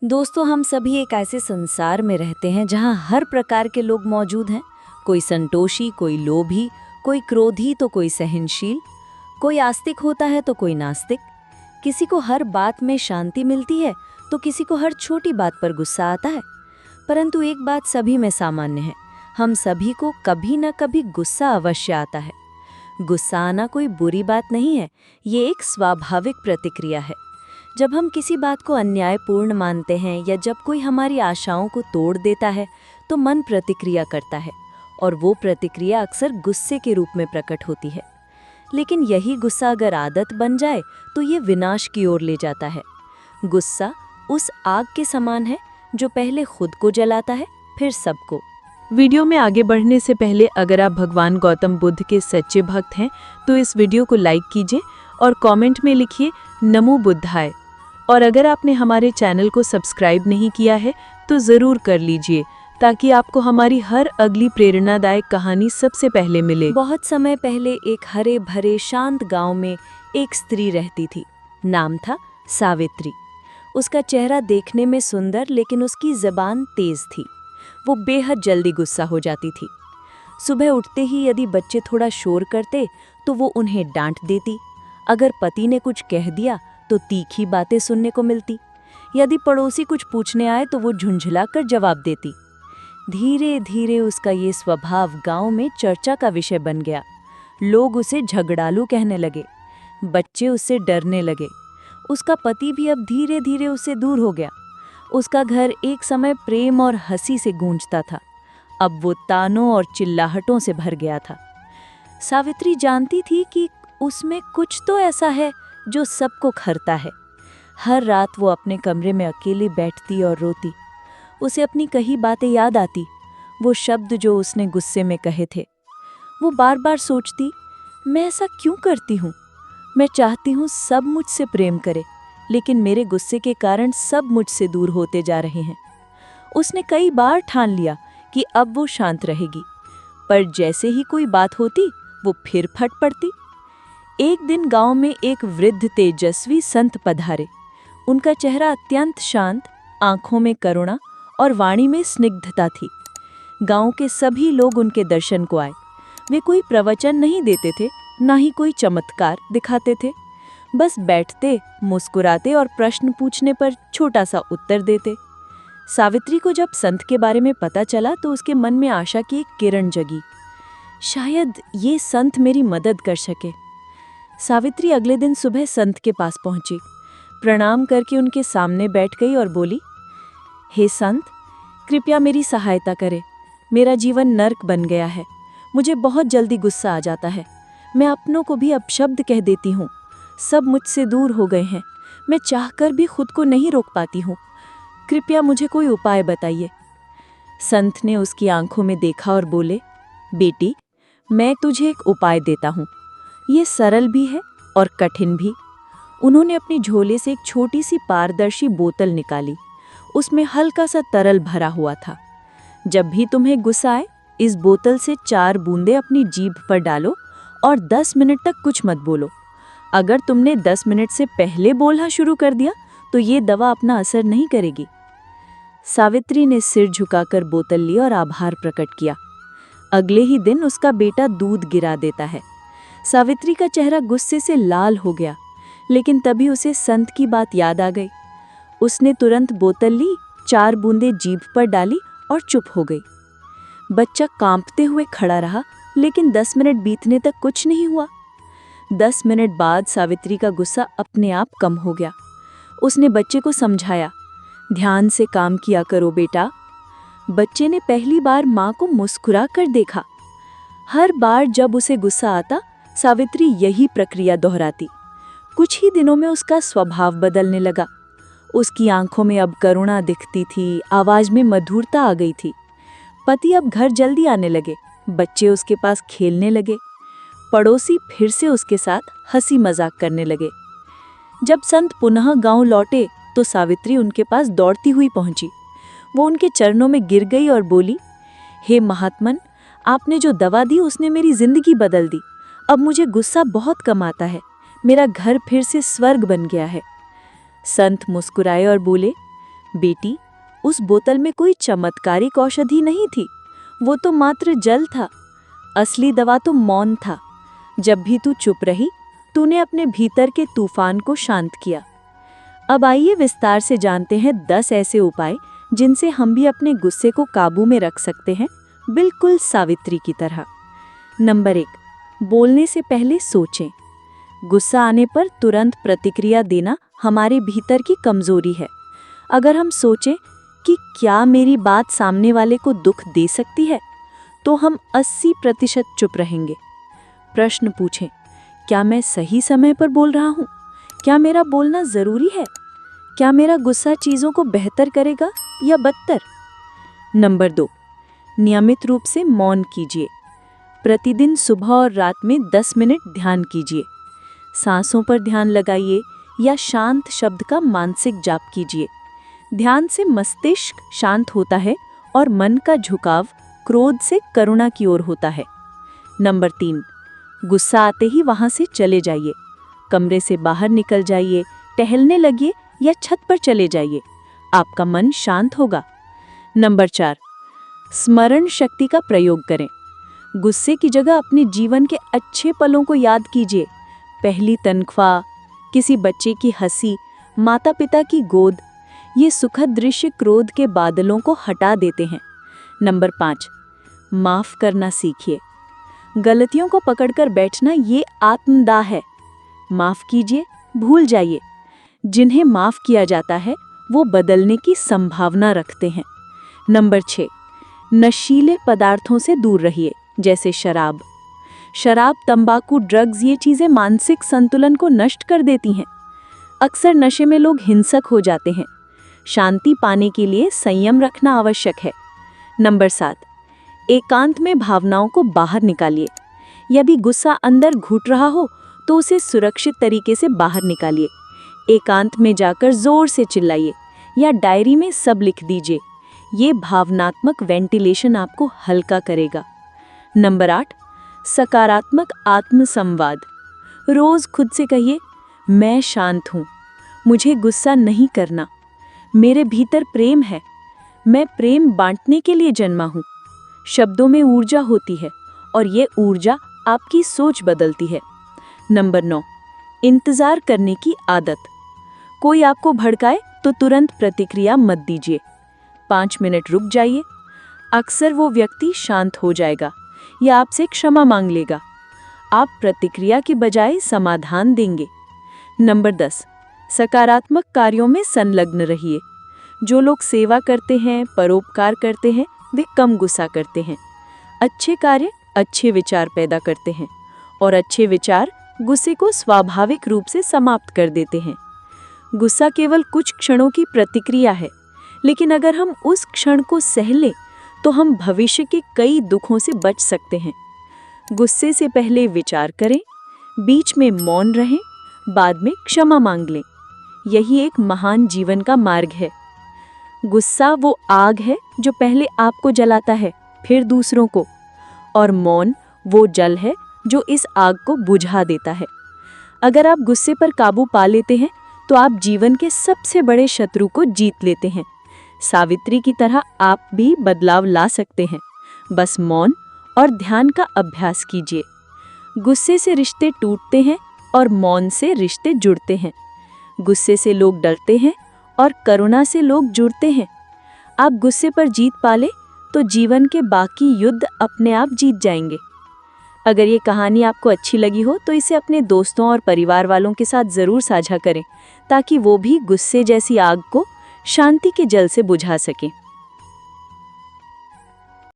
दोस्तों, हम सभी एक ऐसे संसार में रहते हैं जहाँ हर प्रकार के लोग मौजूद हैं। कोई संतोषी, कोई लोभी, कोई क्रोधी तो कोई सहनशील, कोई आस्तिक होता है तो कोई नास्तिक। किसी को हर बात में शांति मिलती है तो किसी को हर छोटी बात पर गुस्सा आता है। परंतु एक बात सभी में सामान्य है, हम सभी को कभी न कभी गुस्सा अवश्य आता है। गुस्सा आना कोई बुरी बात नहीं है, ये एक स्वाभाविक प्रतिक्रिया है। जब हम किसी बात को अन्यायपूर्ण मानते हैं या जब कोई हमारी आशाओं को तोड़ देता है तो मन प्रतिक्रिया करता है, और वो प्रतिक्रिया अक्सर गुस्से के रूप में प्रकट होती है। लेकिन यही गुस्सा अगर आदत बन जाए तो ये विनाश की ओर ले जाता है। गुस्सा उस आग के समान है जो पहले खुद को जलाता है, फिर सबको। वीडियो में आगे बढ़ने से पहले अगर आप भगवान गौतम बुद्ध के सच्चे भक्त हैं तो इस वीडियो को लाइक कीजिए और कमेंट में लिखिए नमो बुद्धाय। और अगर आपने हमारे चैनल को सब्सक्राइब नहीं किया है तो ज़रूर कर लीजिए ताकि आपको हमारी हर अगली प्रेरणादायक कहानी सबसे पहले मिले। बहुत समय पहले एक हरे भरे शांत गांव में एक स्त्री रहती थी। नाम था सावित्री। उसका चेहरा देखने में सुंदर, लेकिन उसकी ज़बान तेज थी। वो बेहद जल्दी गुस्सा हो जाती थी। सुबह उठते ही यदि बच्चे थोड़ा शोर करते तो वो उन्हें डांट देती। अगर पति ने कुछ कह दिया तो तीखी बातें सुनने को मिलती। यदि पड़ोसी कुछ पूछने आए तो वो झुंझलाकर जवाब देती। धीरे धीरे उसका ये स्वभाव गांव में चर्चा का विषय बन गया। लोग उसे झगड़ालू कहने लगे, बच्चे उससे डरने लगे। उसका पति भी अब धीरे धीरे उससे दूर हो गया। उसका घर एक समय प्रेम और हंसी से गूंजता था, अब वो तानों और चिल्लाहटों से भर गया था। सावित्री जानती थी कि उसमें कुछ तो ऐसा है जो सबको खरता है। हर रात वो अपने कमरे में अकेली बैठती और रोती। उसे अपनी कही बातें याद आती, वो शब्द जो उसने गुस्से में कहे थे। वो बार बार सोचती, मैं ऐसा क्यों करती हूँ? मैं चाहती हूँ सब मुझसे प्रेम करे, लेकिन मेरे गुस्से के कारण सब मुझसे दूर होते जा रहे हैं। उसने कई बार ठान लिया कि अब वो शांत रहेगी, पर जैसे ही कोई बात होती वो फिर फट पड़ती। एक दिन गांव में एक वृद्ध तेजस्वी संत पधारे। उनका चेहरा अत्यंत शांत, आंखों में करुणा और वाणी में स्निग्धता थी। गांव के सभी लोग उनके दर्शन को आए। वे कोई प्रवचन नहीं देते थे, ना ही कोई चमत्कार दिखाते थे। बस बैठते, मुस्कुराते और प्रश्न पूछने पर छोटा सा उत्तर देते। सावित्री को जब संत के बारे में पता चला तो उसके मन में आशा की एक किरण जगी। शायद ये संत मेरी मदद कर सके। सावित्री अगले दिन सुबह संत के पास पहुंची। प्रणाम करके उनके सामने बैठ गई और बोली, हे संत, कृपया मेरी सहायता करें। मेरा जीवन नर्क बन गया है। मुझे बहुत जल्दी गुस्सा आ जाता है। मैं अपनों को भी अपशब्द कह देती हूँ। सब मुझसे दूर हो गए हैं। मैं चाहकर भी खुद को नहीं रोक पाती हूँ। कृपया मुझे कोई उपाय बताइए। संत ने उसकी आंखों में देखा और बोले, बेटी, मैं तुझे एक उपाय देता हूँ। ये सरल भी है और कठिन भी। उन्होंने अपनी झोले से एक छोटी सी पारदर्शी बोतल निकाली। उसमें हल्का सा तरल भरा हुआ था। जब भी तुम्हें गुस्सा आए, इस बोतल से 4 बूंदें अपनी जीभ पर डालो और 10 मिनट तक कुछ मत बोलो। अगर तुमने 10 मिनट से पहले बोलना शुरू कर दिया तो ये दवा अपना असर नहीं करेगी। सावित्री ने सिर झुकाकर बोतल ली और आभार प्रकट किया। अगले ही दिन उसका बेटा दूध गिरा देता है। सावित्री का चेहरा गुस्से से लाल हो गया, लेकिन तभी उसे संत की बात याद आ गई। उसने तुरंत बोतल ली, 4 बूंदें जीभ पर डाली और चुप हो गई। बच्चा कांपते हुए खड़ा रहा, लेकिन 10 मिनट बीतने तक कुछ नहीं हुआ। 10 मिनट बाद सावित्री का गुस्सा अपने आप कम हो गया। उसने बच्चे को समझाया, ध्यान से काम किया करो बेटा। बच्चे ने पहली बार माँ को मुस्कुरा कर देखा। हर बार जब उसे गुस्सा आता, सावित्री यही प्रक्रिया दोहराती। कुछ ही दिनों में उसका स्वभाव बदलने लगा। उसकी आंखों में अब करुणा दिखती थी, आवाज में मधुरता आ गई थी। पति अब घर जल्दी आने लगे, बच्चे उसके पास खेलने लगे, पड़ोसी फिर से उसके साथ हंसी मजाक करने लगे। जब संत पुनः गांव लौटे तो सावित्री उनके पास दौड़ती हुई पहुंची। वो उनके चरणों में गिर गई और बोली, हे महात्मन, आपने जो दवा दी उसने मेरी जिंदगी बदल दी। अब मुझे गुस्सा बहुत कम आता है। मेरा घर फिर से स्वर्ग बन गया है। संत मुस्कुराए और बोले, बेटी, उस बोतल में कोई चमत्कारिक औषधि नहीं थी, वो तो मात्र जल था। असली दवा तो मौन था। जब भी तू चुप रही, तूने अपने भीतर के तूफान को शांत किया। अब आइए विस्तार से जानते हैं 10 ऐसे उपाय जिनसे हम भी अपने गुस्से को काबू में रख सकते हैं, बिल्कुल सावित्री की तरह। नंबर 1, बोलने से पहले सोचें। गुस्सा आने पर तुरंत प्रतिक्रिया देना हमारे भीतर की कमजोरी है। अगर हम सोचें कि क्या मेरी बात सामने वाले को दुख दे सकती है, तो हम 80% चुप रहेंगे। प्रश्न पूछें, क्या मैं सही समय पर बोल रहा हूँ? क्या मेरा बोलना जरूरी है? क्या मेरा गुस्सा चीजों को बेहतर करेगा या बदतर? नंबर 2, नियमित रूप से मौन कीजिए। प्रतिदिन सुबह और रात में 10 मिनट ध्यान कीजिए। सांसों पर ध्यान लगाइए या शांत शब्द का मानसिक जाप कीजिए। ध्यान से मस्तिष्क शांत होता है और मन का झुकाव क्रोध से करुणा की ओर होता है। नंबर 3, गुस्सा आते ही वहां से चले जाइए। कमरे से बाहर निकल जाइए, टहलने लगिए या छत पर चले जाइए। आपका मन शांत होगा। नंबर 4, स्मरण शक्ति का प्रयोग करें। गुस्से की जगह अपने जीवन के अच्छे पलों को याद कीजिए। पहली तनख्वाह, किसी बच्चे की हंसी, माता पिता की गोद। ये सुखद दृश्य क्रोध के बादलों को हटा देते हैं। नंबर 5, माफ करना सीखिए। गलतियों को पकड़कर बैठना ये आत्मदाह है। माफ कीजिए, भूल जाइए। जिन्हें माफ किया जाता है वो बदलने की संभावना रखते हैं। नंबर 6, नशीले पदार्थों से दूर रहिए, जैसे शराब, तंबाकू, ड्रग्स। ये चीजें मानसिक संतुलन को नष्ट कर देती हैं। अक्सर नशे में लोग हिंसक हो जाते हैं। शांति पाने के लिए संयम रखना आवश्यक है। नंबर 7, एकांत में भावनाओं को बाहर निकालिए। यदि गुस्सा अंदर घुट रहा हो तो उसे सुरक्षित तरीके से बाहर निकालिए। एकांत में जाकर जोर से चिल्लाइए या डायरी में सब लिख दीजिए। ये भावनात्मक वेंटिलेशन आपको हल्का करेगा। नंबर 8, सकारात्मक आत्मसंवाद। रोज खुद से कहिए, मैं शांत हूँ, मुझे गुस्सा नहीं करना, मेरे भीतर प्रेम है, मैं प्रेम बांटने के लिए जन्मा हूँ। शब्दों में ऊर्जा होती है और ये ऊर्जा आपकी सोच बदलती है। नंबर 9, इंतजार करने की आदत। कोई आपको भड़काए तो तुरंत प्रतिक्रिया मत दीजिए। 5 मिनट रुक जाइए। अक्सर वो व्यक्ति शांत हो जाएगा या आपसे क्षमा मांग लेगा। आप प्रतिक्रिया के बजाय समाधान देंगे। नंबर 10, सकारात्मक कार्यों में संलग्न रहिए। जो लोग सेवा करते हैं, परोपकार करते हैं, वे कम गुस्सा करते हैं। अच्छे कार्य अच्छे विचार पैदा करते हैं और अच्छे विचार गुस्से को स्वाभाविक रूप से समाप्त कर देते हैं। गुस्सा केवल कुछ क्षणों की प्रतिक्रिया है, लेकिन अगर हम उस क्षण को सह लें तो हम भविष्य के कई दुखों से बच सकते हैं। गुस्से से पहले विचार करें, बीच में मौन रहें, बाद में क्षमा मांग लें। यही एक महान जीवन का मार्ग है। गुस्सा वो आग है जो पहले आपको जलाता है, फिर दूसरों को, और मौन वो जल है जो इस आग को बुझा देता है। अगर आप गुस्से पर काबू पा लेते हैं तो आप जीवन के सबसे बड़े शत्रु को जीत लेते हैं। सावित्री की तरह आप भी बदलाव ला सकते हैं। बस मौन और ध्यान का अभ्यास कीजिए। गुस्से से रिश्ते टूटते हैं और मौन से रिश्ते जुड़ते हैं। गुस्से से लोग डरते हैं और करुणा से लोग जुड़ते हैं। आप गुस्से पर जीत पाले तो जीवन के बाकी युद्ध अपने आप जीत जाएंगे। अगर ये कहानी आपको अच्छी लगी हो तो इसे अपने दोस्तों और परिवार वालों के साथ ज़रूर साझा करें, ताकि वो भी गुस्से जैसी आग को शांति के जल से बुझा सकें।